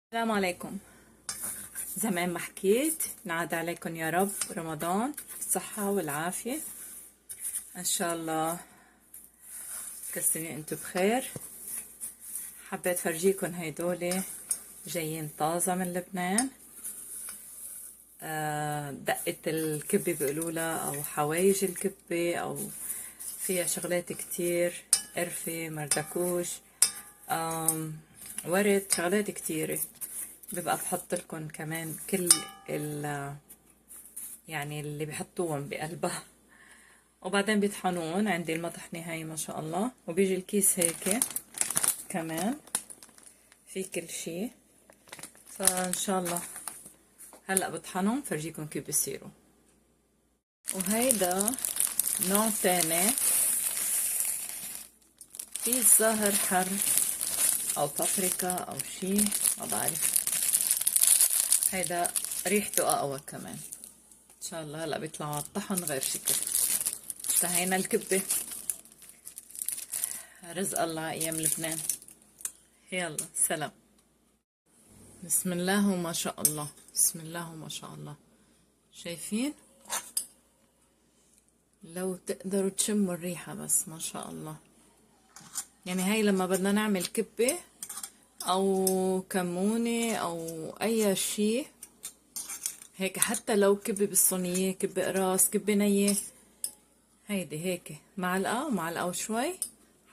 السلام عليكم. زمان ما حكيت، نعاد عليكم يا رب رمضان بالصحة والعافية ان شاء الله. كل سنة انتم بخير. حبيت فرجيكم هيدول جايين طازة من لبنان. دقة الكبة بيقولولها او حوايج الكبة او فيها شغلات كتير، قرفة، مردكوش، ورد، شغلات كتيرة. ببقى بحط لكم كمان كل يعني اللي بحطوهم بقلبها، وبعدين بيطحنون. عندي المطحنة هاي ما شاء الله، وبيجي الكيس هيك كمان في كل شي. فان شاء الله هلا بطحنهم فرجيكم كيف بصيروا. وهيدا نوع تاني، في الظاهر حر او بابريكا او شي ما بعرف. هيدا ريحته اقوى كمان. ان شاء الله هلا بيطلعوا على الطحن غير شكل. انتهينا الكبة. رزق الله ايام لبنان. يلا سلام. بسم الله وما شاء الله، بسم الله وما شاء الله. شايفين؟ لو تقدروا تشموا الريحة بس ما شاء الله. يعني هاي لما بدنا نعمل كبة او كمونة او اي شي هيك، حتى لو كبة بالصينية، كبة قراص، كبة نية، هيدي هيك معلقة ومعلقة وشوي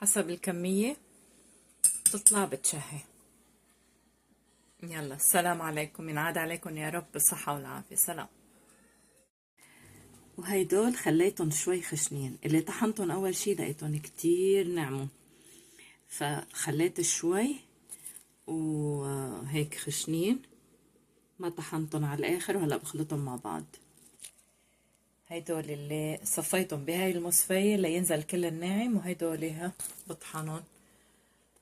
حسب الكمية تطلع بتشهي. يلا السلام عليكم، ينعاد عليكم يا رب بالصحة والعافية. سلام. وهيدول خليتهم شوي خشنين، اللي طحنتهم اول شي لقيتهم كتير نعموا، فخليت شوي وهيك خشنين، ما طحنتهم على الاخر. وهلا بخلطهم مع بعض. هيدول اللي صفيتهم بهاي المصفية لينزل كل الناعم، وهيدول بطحنهم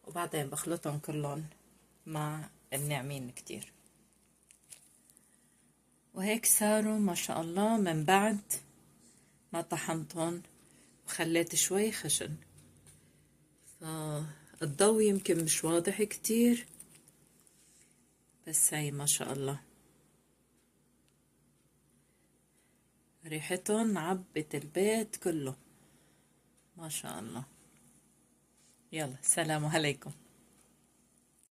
وبعدين بخلطهم كلهم مع الناعمين كتير. وهيك صاروا ما شاء الله من بعد ما طحنتهم وخليت شوي خشن. فالضو يمكن مش واضح كتير، بس هاي ما شاء الله ريحتهم عبت البيت كله ما شاء الله. يلا سلام عليكم.